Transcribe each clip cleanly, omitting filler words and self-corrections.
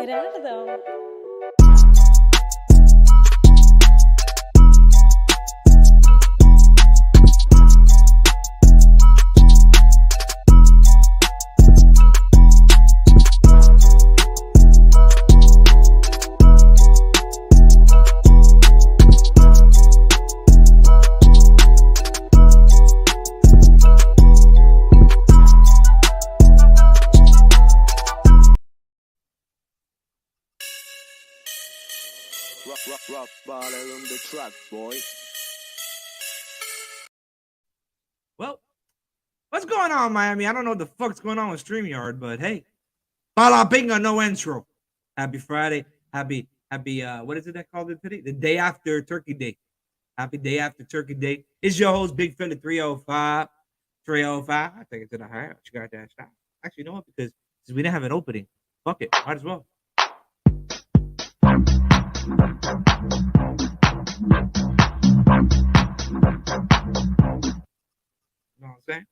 Gerardo. Rock bottle on the track, boy. Well, what's going on, Miami? I don't know what the fuck's going on with StreamYard, but hey, Bala Bingo, no intro. Happy Friday. Happy, what is it that called it today? The day after Turkey Day. Happy day after Turkey Day. It's your host, Big Philly 305. 305. I take it to the higher. You got that shot. Actually, you know what? Because we didn't have an opening. Fuck it. Might as well. You know what I'm saying?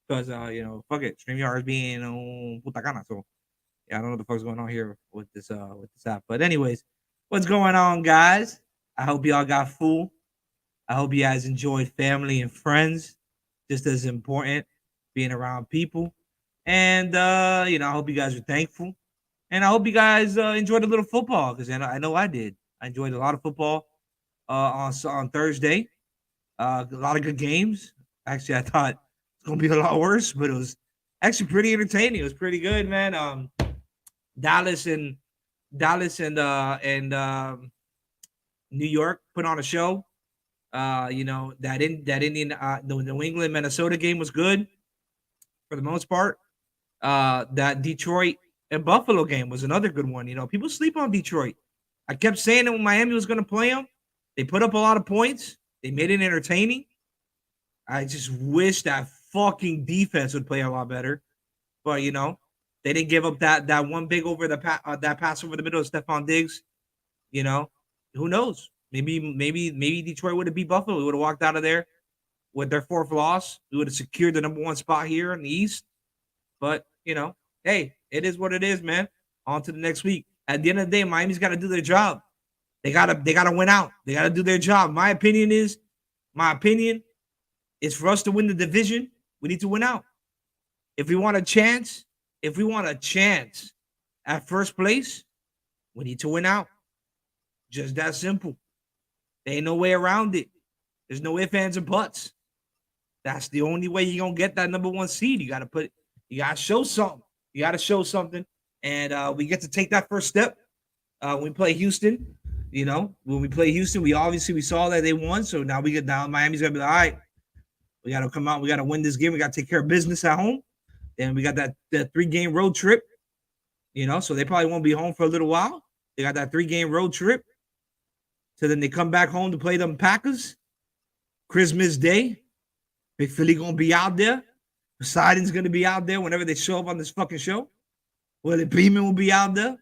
Because fuck it, StreamYard is being puta cana. So yeah, I don't know what the fuck's going on here with this app. But anyways, what's going on, guys? I hope y'all got full. I hope you guys enjoyed family and friends. Just as important, being around people. And I hope you guys are thankful. And I hope you guys enjoyed a little football, because I know I did. I enjoyed a lot of football on Thursday. A lot of good games. Actually, I thought it's gonna be a lot worse, but it was actually pretty entertaining. It was pretty good, man. Dallas and New York put on a show. That the New England Minnesota game was good for the most part. That Detroit and Buffalo game was another good one. People sleep on Detroit. I kept saying that when Miami was going to play them, they put up a lot of points. They made it entertaining. I just wish that fucking defense would play a lot better. But they didn't give up that one big over that pass over the middle of Stephon Diggs. Who knows? Maybe Detroit would have beat Buffalo. We would have walked out of there with their fourth loss. We would have secured the number one spot here in the East. But hey, it is what it is, man. On to the next week. At the end of the day, Miami's got to do their job. They gotta win out. They gotta do their job. My opinion is for us to win the division, we need to win out. If we want a chance at first place, we need to win out. Just that simple. There ain't no way around it. There's no ifs, ands, and buts. That's the only way you're gonna get that number one seed. You gotta show something. And we get to take that first step when we play Houston. When we play Houston, we saw that they won. So now we get down. Miami's gonna be like, all right, we gotta come out, we gotta win this game, we gotta take care of business at home. Then we got that 3-game road trip. So they probably won't be home for a little while. They got that 3-game road trip. So then they come back home to play them Packers. Christmas Day. Big Philly gonna be out there. Poseidon's gonna be out there whenever they show up on this fucking show. Willie Beeman will be out there.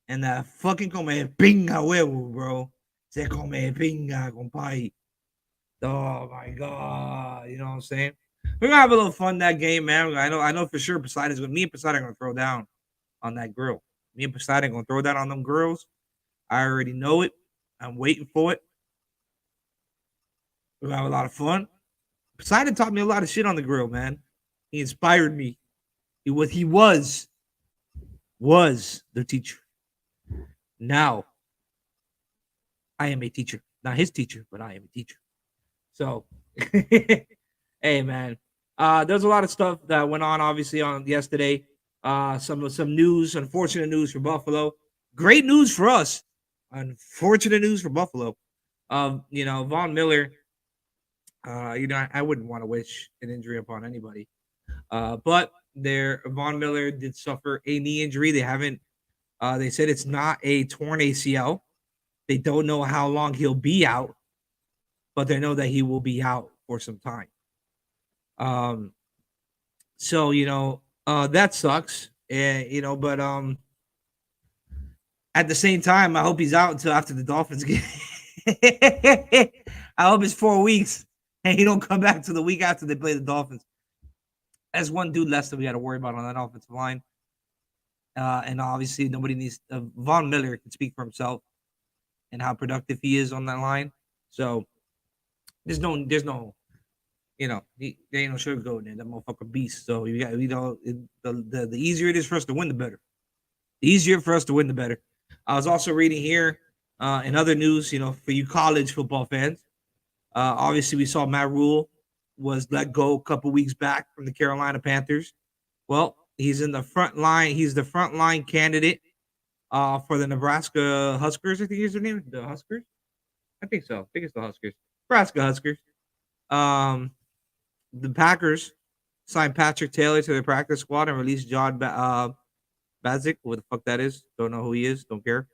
And that fucking come pinga huevo, bro. Se come pinga, compadre. Oh my God. You know what I'm saying? We're gonna have a little fun that game, man. I know for sure me and Poseidon are gonna throw down on that grill. Me and Poseidon gonna throw down on them grills. I already know it. I'm waiting for it. We're gonna have a lot of fun. Poseidon taught me a lot of shit on the grill, man. He inspired me. He was the teacher. Now, I am a teacher. Not his teacher, but I am a teacher. So, hey, man. There's a lot of stuff that went on, obviously, on yesterday. Some news, unfortunate news for Buffalo. Great news for us. Unfortunate news for Buffalo. Von Miller. I wouldn't want to wish an injury upon anybody. But Von Miller did suffer a knee injury. They said it's not a torn ACL. They don't know how long he'll be out, but they know that he will be out for some time. So that sucks. But at the same time, I hope he's out until after the Dolphins game. I hope it's 4 weeks and he don't come back to the week after they play the Dolphins. That's one dude less that we got to worry about on that offensive line. And obviously, nobody needs Von Miller can speak for himself and how productive he is on that line. So there's no, there ain't no sugarcoating it. That motherfucker beast. So the easier it is for us to win, the better. The easier for us to win, the better. I was also reading here in other news, for you college football fans. Obviously, we saw Matt Rule was let go a couple weeks back from the Carolina Panthers. Well, he's in the front line. He's the front line candidate for the Nebraska Huskers. I think is their name. The Huskers. I think so. I think it's the Huskers. Nebraska Huskers. The Packers signed Patrick Taylor to their practice squad and released John Bazik. What the fuck that is? Don't know who he is. Don't care.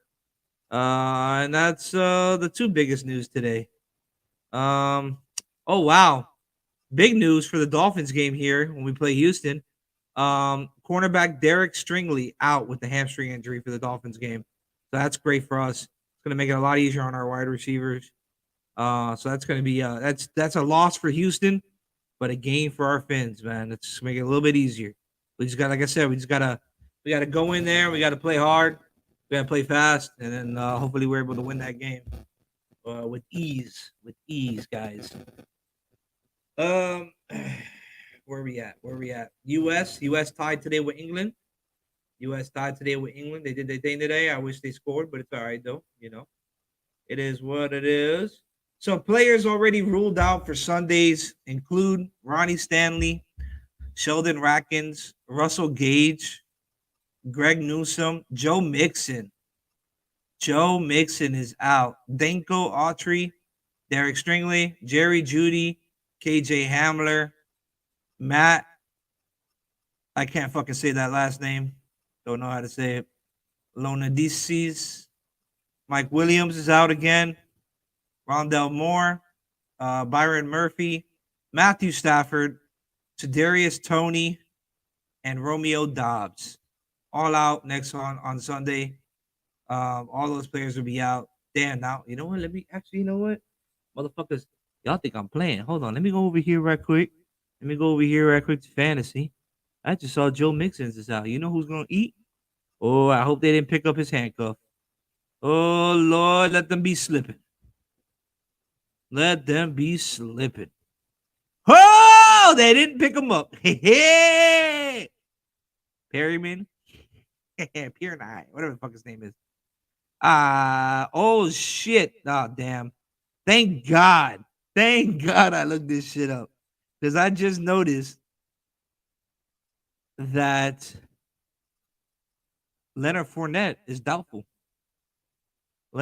And that's the two biggest news today. Oh wow, big news for the Dolphins game here when we play Houston. Cornerback Derek Stringley out with the hamstring injury for the Dolphins game. So that's great for us. It's going to make it a lot easier on our wide receivers. So that's going to be that's a loss for Houston, but a gain for our Fins, man. Let's make it a little bit easier. We just got, like I said, we gotta go in there. We got to play hard. We got to play fast, and then hopefully we're able to win that game with ease. With ease, guys. Where we at? U.S. tied today with England. U.S. tied today with England. They did their thing today. I wish they scored, but it's all right though. It is what it is. So players already ruled out for Sundays include Ronnie Stanley, Sheldon Ratkins, Russell Gage, Greg Newsome, Joe Mixon. Joe Mixon is out. Danko Autry, Derek Stringley, Jerry Jeudy, KJ Hamler, Matt. I can't fucking say that last name. Don't know how to say it. Lonadices. Mike Williams is out again. Rondell Moore, Byron Murphy, Matthew Stafford, Kadarius Toney, and Romeo Dobbs. All out next on Sunday. All those players will be out. Damn, now, you know what? You know what? Motherfuckers, y'all think I'm playing. Hold on. Let me go over here right quick. To fantasy. I just saw Joe Mixon's is out. You know who's going to eat? Oh, I hope they didn't pick up his handcuff. Oh, Lord, let them be slipping. Let them be slipping. Oh, they didn't pick him up. Hey, Perryman. Pierre Nye, whatever the fuck his name is. Oh, shit. Oh, damn. Thank God I looked this shit up. Because I just noticed that Leonard Fournette is doubtful. I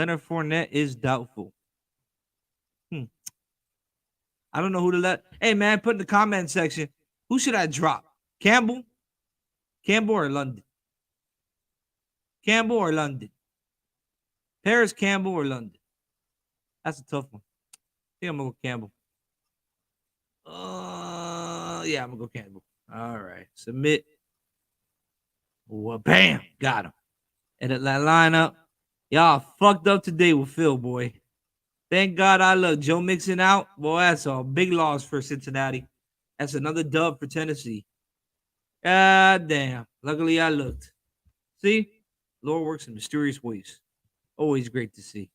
don't know who to let. Hey, man, put in the comment section. Who should I drop? Campbell or London? Paris Campbell or London? That's a tough one. I think I'm going to go Campbell. Yeah, I'm going to go Campbell. All right. Submit. Well, bam. Got him. Edit that lineup. Y'all fucked up today with Phil, boy. Thank God I looked. Joe Mixon out. Boy, that's a big loss for Cincinnati. That's another dub for Tennessee. God damn. Luckily, I looked. See? Lord works in mysterious ways. Always great to see.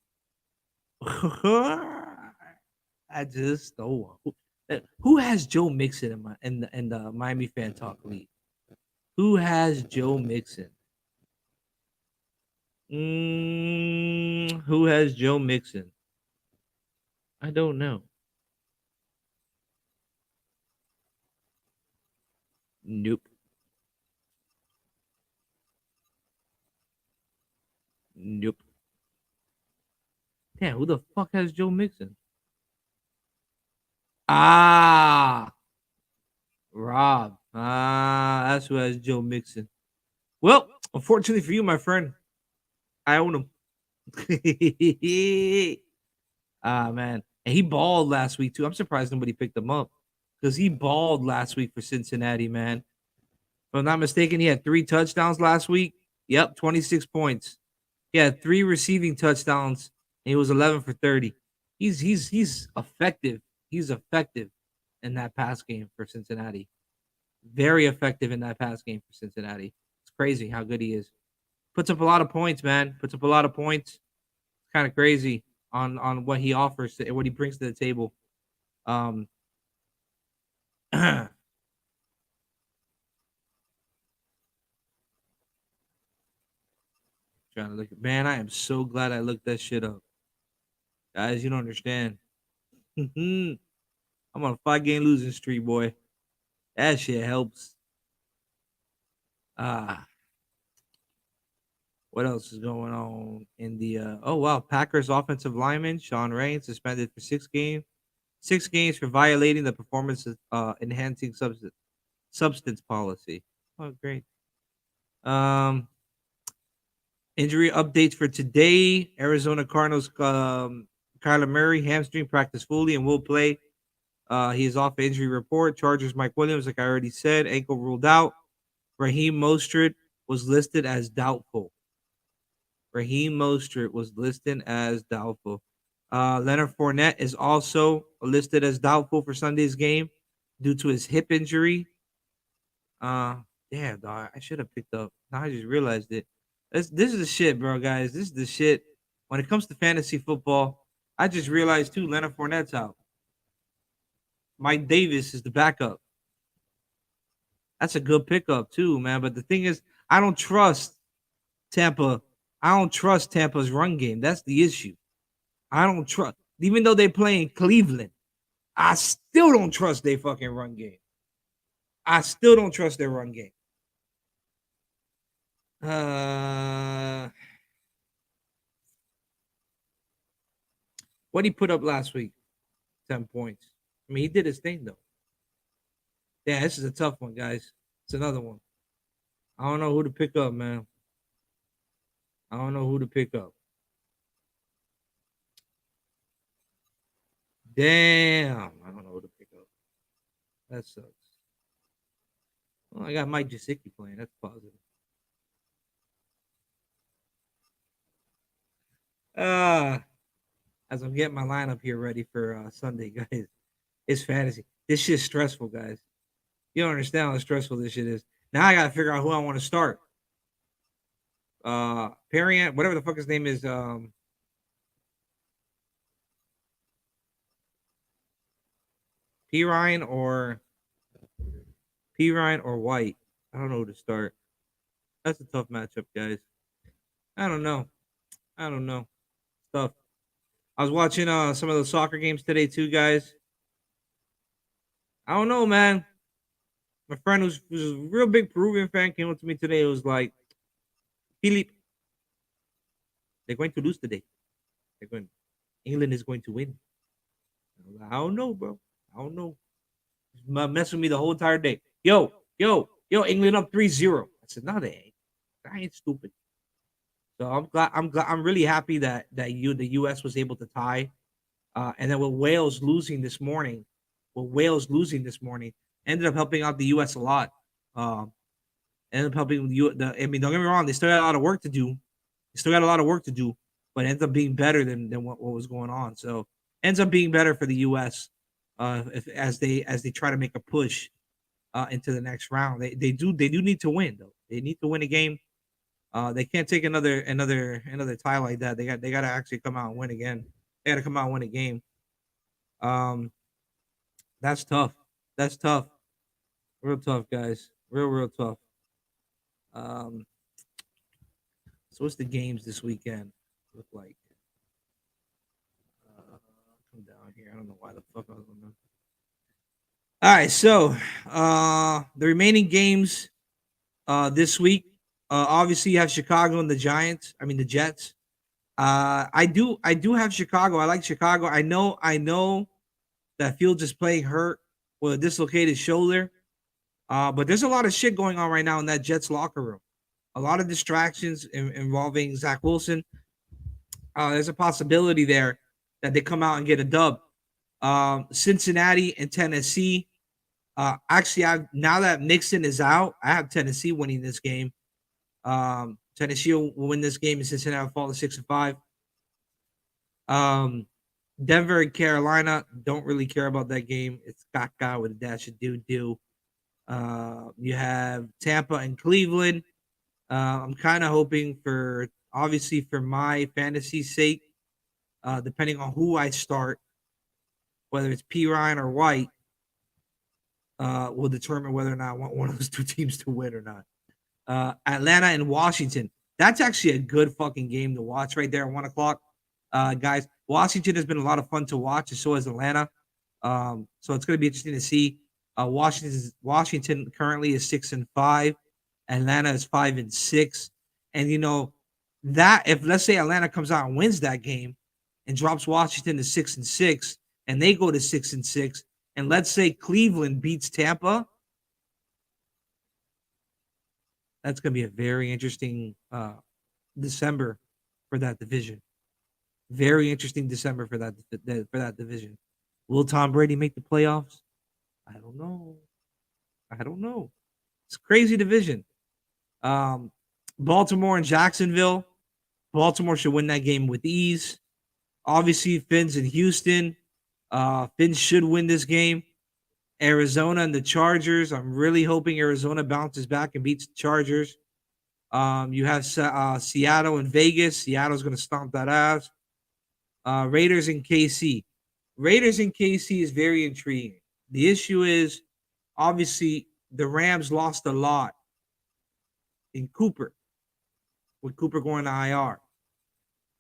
I just don't want. Who has Joe Mixon in the Miamifantalk league? Who has Joe Mixon? Who has Joe Mixon? I don't know. Nope. Damn, who the fuck has Joe Mixon? Rob. That's who has Joe Mixon. Well, unfortunately for you, my friend, I own him. Man. And he balled last week, too. I'm surprised nobody picked him up because he balled last week for Cincinnati, man. If I'm not mistaken, he had 3 touchdowns last week. Yep, 26 points. He had 3 receiving touchdowns, and he was 11 for 30. He's effective. He's effective in that pass game for Cincinnati. Very effective in that pass game for Cincinnati. It's crazy how good he is. Puts up a lot of points, man. Puts up a lot of points. It's kind of crazy on what he offers and what he brings to the table. Trying to look at, man, I am so glad I looked that shit up. Guys, you don't understand. I'm on a 5-game losing streak, boy. That shit helps. Ah, what else is going on in the oh wow, Packers offensive lineman Sean Rain suspended for 6 games. 6 games for violating the performance enhancing substance policy. Oh, great. Um, Injury updates for today. Arizona Cardinals Kyler Murray hamstring practice fully and will play. He is off the injury report. Chargers Mike Williams, like I already said, ankle ruled out. Raheem Mostert was listed as doubtful. Raheem Mostert was listed as doubtful. Leonard Fournette is also listed as doubtful for Sunday's game due to his hip injury. Uh, Damn, dog. I should have picked up. Now I just realized it. This is the shit, bro, guys. This is the shit. When it comes to fantasy football, I just realized too. Leonard Fournette's out. Mike Davis is the backup. That's a good pickup too, man. But the thing is, I don't trust Tampa. I don't trust Tampa's run game. That's the issue. I don't trust, even though they play in Cleveland. I still don't trust their fucking run game. I still don't trust their run game. What he put up last week? 10 points. I mean, he did his thing though. Yeah, this is a tough one, guys. It's another one. I don't know who to pick up, man. I don't know who to pick up. Damn. I don't know who to pick up. That sucks. Well, I got Mike Gesicki playing. That's positive. As I'm getting my lineup here ready for Sunday, guys. It's fantasy. This shit's stressful, guys. You don't understand how stressful this shit is. Now I gotta figure out who I want to start. Perriant, whatever the fuck his name is, P Ryan or White. I don't know who to start. That's a tough matchup, guys. I don't know. Tough. I was watching some of the soccer games today too, guys. I don't know, man. My friend who's a real big Peruvian fan came up to me today. It was like, Philip, they're going to lose today. England is going to win. I don't know, bro. I don't know. Mess with me the whole entire day. Yo, England up 3-0. I said, no, they ain't. I ain't stupid. So I'm really happy that the US was able to tie. And then with Wales losing this morning, ended up helping out the US a lot. Ended up helping I mean, don't get me wrong, they still got a lot of work to do. But ends up being better than what was going on. So ends up being better for the US as they try to make a push into the next round. They do need to win though. They need to win a game. They can't take another tie like that. They got to actually come out and win again. They got to come out and win a game. That's tough. Real tough, guys. Real tough. So what's the games this weekend look like? Come down here. I don't know why the fuck I was on that. All right, so the remaining games this week. Obviously, you have Chicago and the Jets. I do have Chicago. I like Chicago. I know that Fields is playing hurt with a dislocated shoulder. But there's a lot of shit going on right now in that Jets locker room. A lot of distractions involving Zach Wilson. There's a possibility there that they come out and get a dub. Cincinnati and Tennessee. Actually, now that Nixon is out, I have Tennessee winning this game. Tennessee will win this game, and Cincinnati will fall to 6-5. Denver and Carolina, don't really care about that game. It's caca with a dash of doo-doo. You have Tampa and Cleveland. I'm kind of hoping for, obviously, for my fantasy sake, depending on who I start, whether it's P. Ryan or White, will determine whether or not I want one of those two teams to win or not. Atlanta and Washington. That's actually a good fucking game to watch right there at 1 o'clock. Guys, Washington has been a lot of fun to watch, and so has Atlanta. So it's going to be interesting to see. Washington currently is 6-5. Atlanta is 5-6. And that if, let's say, Atlanta comes out and wins that game and drops Washington to 6-6, and they go to 6-6, and let's say Cleveland beats Tampa, that's going to be a very interesting December for that division. Very interesting December for that division. Will Tom Brady make the playoffs? I don't know. It's a crazy division. Baltimore and Jacksonville. Baltimore should win that game with ease. Obviously, Finn's in Houston. Finn should win this game. Arizona and the Chargers. I'm really hoping Arizona bounces back and beats the Chargers. You have Seattle and Vegas. Seattle's going to stomp that ass. Raiders and KC. Raiders and KC is very intriguing. The issue is, obviously, the Rams lost a lot in Cooper, with Cooper going to IR.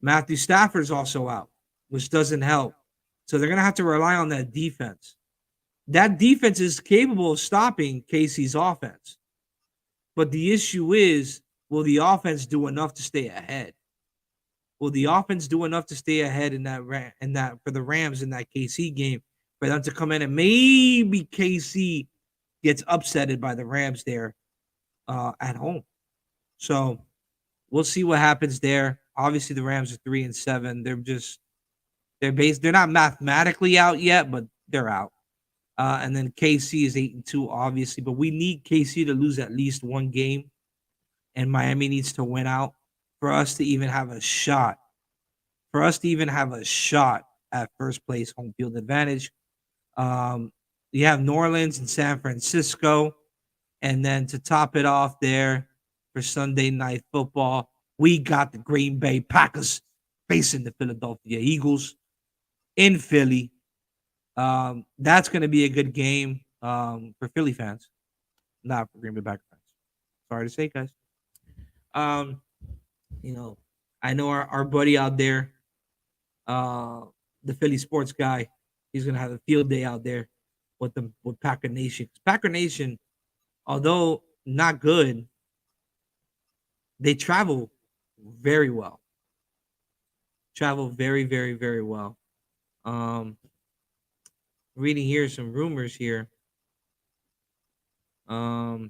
Matthew Stafford's also out, which doesn't help. So they're going to have to rely on that defense. That defense is capable of stopping KC's offense. But the issue is, will the offense do enough to stay ahead? Will the offense do enough to stay ahead in that for the Rams in that KC game, for them to come in and maybe KC gets upsetted by the Rams there at home? So we'll see what happens there. Obviously, the Rams are 3-7. They're not mathematically out yet, but they're out. And then KC is 8-2, obviously, but we need KC to lose at least one game, and Miami needs to win out for us to even have a shot. For us to even have a shot at first place home field advantage. You have New Orleans and San Francisco. And then to top it off there for Sunday Night Football, we got the Green Bay Packers facing the Philadelphia Eagles in Philly. That's going to be a good game for Philly fans, not for Green Bay Packers fans. Sorry to say, guys. I know our buddy out there, the Philly sports guy, he's gonna have a field day out there with Packer Nation. Packer Nation, although not good, they travel very well. Travel very, very, very well. Reading here some rumors here. I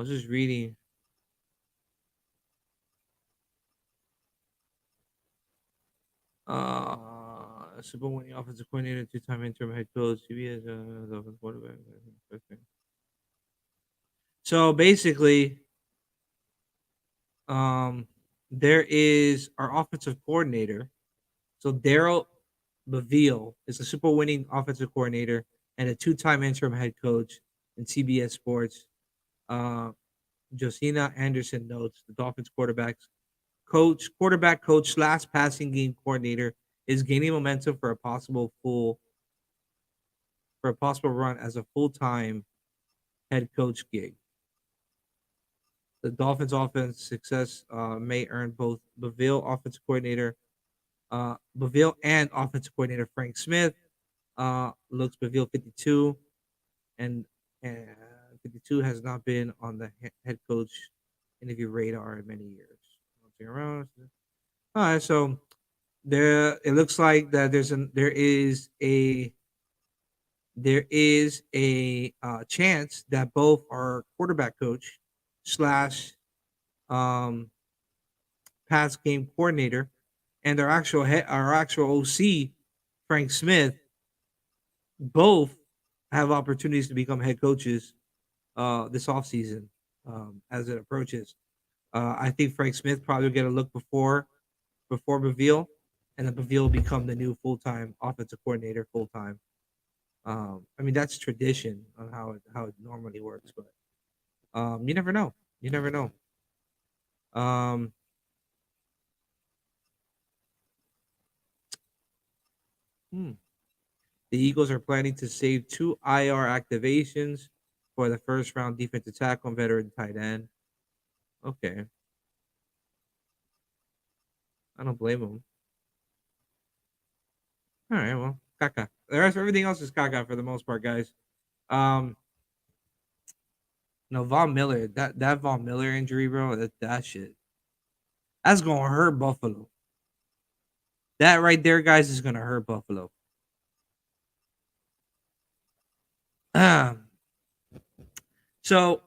was just reading. Super winning offensive coordinator, two-time interim head coach, CBS, offensive quarterback. So basically, there is our offensive coordinator. So Daryl Beville is a Super winning offensive coordinator and a two-time interim head coach in CBS Sports. Josina Anderson notes the Dolphins quarterback coach / passing game coordinator is gaining momentum for a possible run as a full-time head coach gig. The Dolphins' offense success may earn both Beville and offensive coordinator Frank Smith. Looks Beville 52, and 52 has not been on the head coach interview radar in many years. All right, so it looks like that there is a chance that both our quarterback coach / pass game coordinator and our actual OC Frank Smith both have opportunities to become head coaches this offseason as it approaches. I think Frank Smith probably will get a look before Beville, and then Beville will become the new full-time offensive coordinator full-time. I mean, that's tradition on how it normally works, but you never know. You never know. Um, hmm. The Eagles are planning to save two IR activations for the first round defensive tackle and veteran tight end. Okay, I don't blame them. All right, well, caca. The rest, everything else is caca for the most part, guys. Um, no, Von Miller, that Von Miller injury, bro, that shit, that's gonna hurt Buffalo. That right there, guys, is gonna hurt Buffalo. Um, so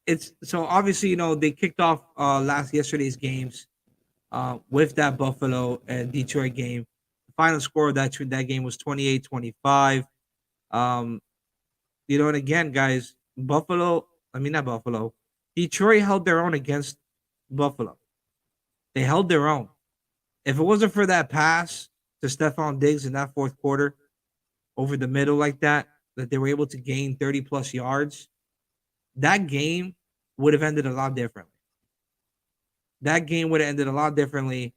it's so obviously they kicked off last yesterday's games with that Buffalo and Detroit game. The final score of that game was 28-25. Um, and again, guys, I mean not Buffalo, Detroit held their own against Buffalo. They held their own. If it wasn't for that pass to Stephon Diggs in that fourth quarter over the middle like that they were able to gain 30 plus yards, that game would have ended a lot differently. That game would have ended a lot differently,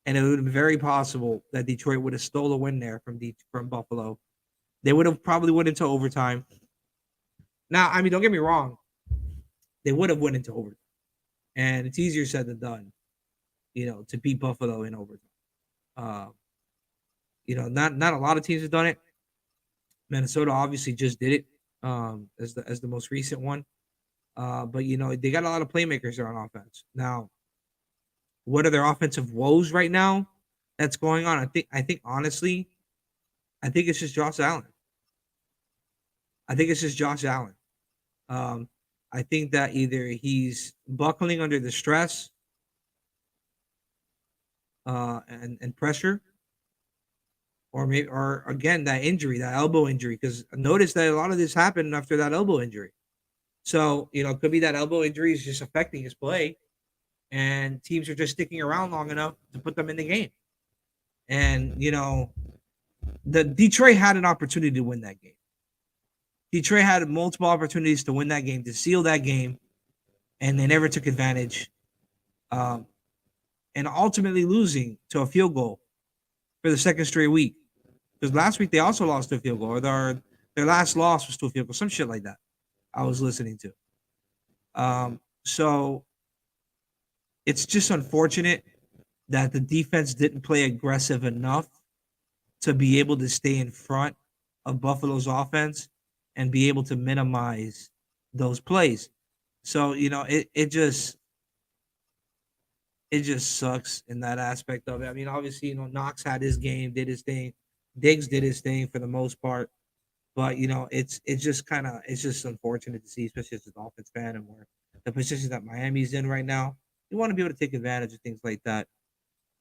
and it would have been very possible that Detroit would have stole a win there from Buffalo. They would have probably went into overtime. Now, I mean, don't get me wrong, they would have went into overtime, and it's easier said than done, to beat Buffalo in overtime. Uh, not a lot of teams have done it. Minnesota obviously just did it as the most recent one. But they got a lot of playmakers there on offense. Now, what are their offensive woes right now that's going on? I think honestly, I think it's just Josh Allen. I think it's just Josh Allen. Um, I think that either he's buckling under the stress and pressure, or maybe or again that injury, that elbow injury. Because notice that a lot of this happened after that elbow injury. So it could be that elbow injury is just affecting his play, and teams are just sticking around long enough to put them in the game. And the Detroit had an opportunity to win that game. Detroit had multiple opportunities to win that game, to seal that game, and they never took advantage. Um, and ultimately losing to a field goal for the second straight week. Because last week they also lost to a field goal, or their last loss was to a field goal, some shit like that. I was listening to. So it's just unfortunate that the defense didn't play aggressive enough to be able to stay in front of Buffalo's offense and be able to minimize those plays. So it just sucks in that aspect of it. I mean, obviously, Knox had his game, did his thing, Diggs did his thing for the most part, but it's just unfortunate to see, especially as a Dolphins fan and where the position that Miami's in right now. You want to be able to take advantage of things like that.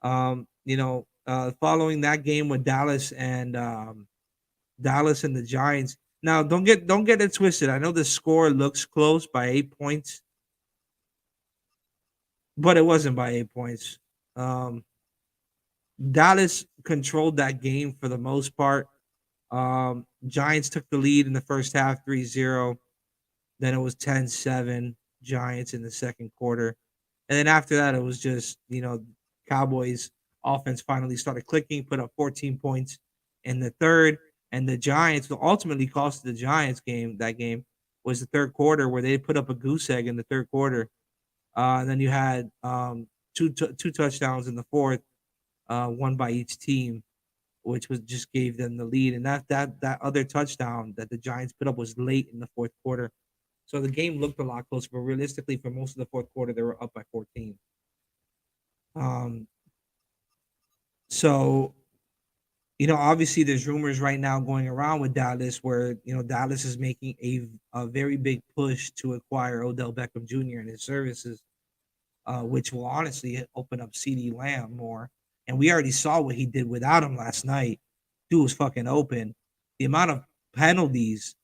Following that game with Dallas and the Giants. Now, don't get it twisted. I know the score looks close by 8 points, but it wasn't by 8 points. Um, Dallas controlled that game for the most part. Giants took the lead in the first half 3-0. Then it was 10-7 Giants in the second quarter. And then after that, it was just, Cowboys offense finally started clicking, put up 14 points in the third. And the Giants, ultimately cost the Giants that game was the third quarter where they put up a goose egg in the third quarter. And then you had two touchdowns in the fourth, one by each team, which was just gave them the lead. And that other touchdown that the Giants put up was late in the fourth quarter. So the game looked a lot closer, but realistically, for most of the fourth quarter, they were up by 14. Um, so obviously, there's rumors right now going around with Dallas where Dallas is making a very big push to acquire Odell Beckham Jr. and his services, which will honestly open up CeeDee Lamb more. And we already saw what he did without him last night. Dude was fucking open. The amount of penalties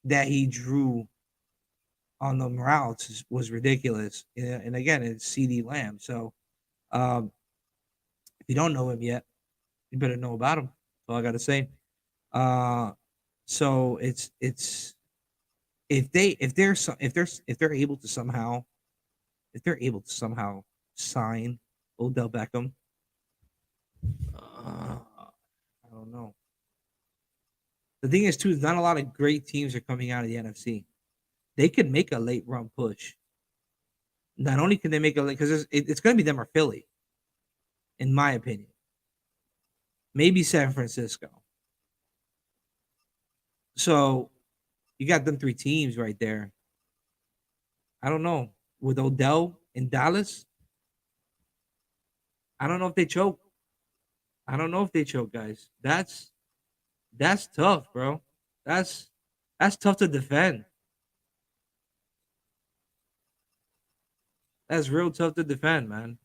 that he drew on the routes was ridiculous. Yeah, and again, it's CeeDee Lamb. So if you don't know him yet, you better know about him. That's all I got to say. Uh, So it's if they're able to somehow sign Odell Beckham, I don't know. The thing is too, not a lot of great teams are coming out of the NFC. They could make a late run push. Not only can they make a late, because it's going to be them or Philly, in my opinion. Maybe San Francisco. So you got them three teams right there. I don't know. With Odell in Dallas, I don't know if they choke. I don't know if they choke, guys. That's tough, bro. That's that's tough to defend. That's real tough to defend, man.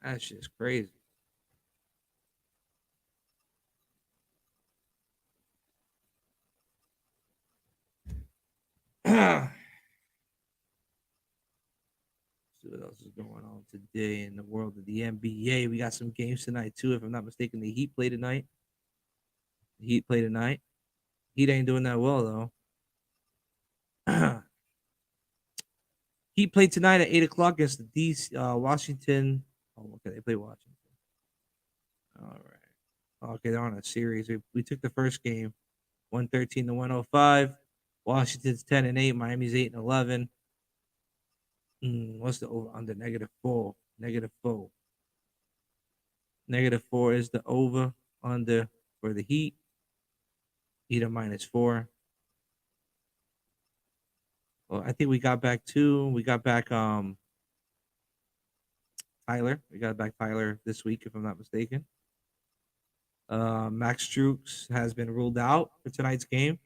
That shit's crazy. See what else is going on today in the world of the NBA. We got some games tonight too. If I'm not mistaken, the Heat play tonight. The Heat play tonight. Heat ain't doing that well though. Heat played tonight at 8 o'clock against the DC Washington. Oh, okay, they play Washington. All right. Okay, they're on a series. We took the first game, 113 to 105. Washington's 10-8. Miami's 8-11. What's the over under? -4. -4. -4 is the over under for the Heat. Heat at -4. Well, I think we got back Tyler. We got back Tyler this week, if I'm not mistaken. Max Strukes has been ruled out for tonight's game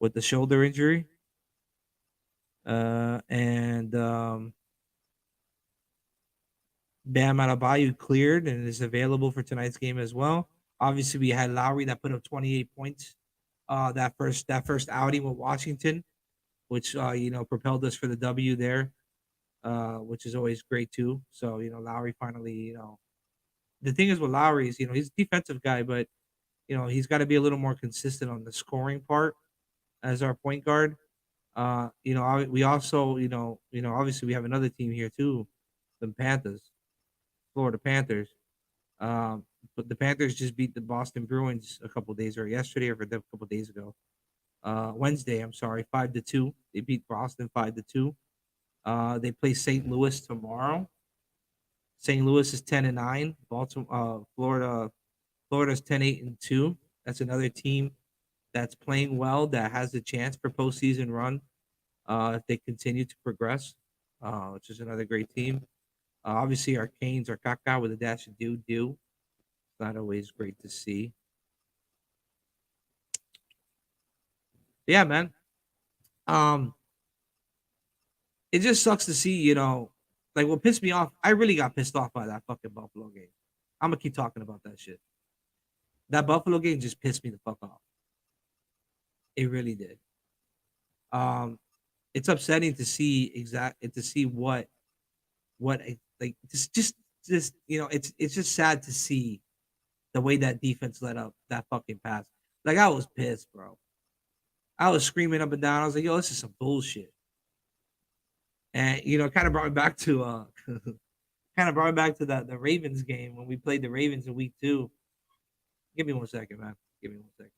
with the shoulder injury. And Bam Adebayo cleared and is available for tonight's game as well. Obviously, we had Lowry that put up 28 points that first outing with Washington, which propelled us for the W there, which is always great too. So Lowry finally, the thing is with Lowry is he's a defensive guy, but he's got to be a little more consistent on the scoring part as our point guard. We also obviously we have another team here too, the Panthers, Florida Panthers. But the Panthers just beat the Boston Bruins a couple days or yesterday or a couple days ago. Wednesday, I'm sorry, 5-2. They beat Boston 5-2. They play St. Louis tomorrow. St. Louis is 10-9. Baltimore, Florida's 10-8-2. That's another team that's playing well that has a chance for postseason run if they continue to progress, which is another great team. Obviously, our Canes are caca with a dash of do. It's not always great to see. Yeah, man. Um, it just sucks to see, like what pissed me off. I really got pissed off by that fucking Buffalo game. I'm gonna keep talking about that shit. That Buffalo game just pissed me the fuck off. It really did. Um, it's upsetting to see what like just it's just sad to see the way that defense let up that fucking pass. Like I was pissed, bro. I was screaming up and down. I was like, "Yo, this is some bullshit." And kind of brought me back to kind of brought me back to the Ravens game when we played the Ravens in week 2. Give me 1 second, man. Give me 1 second.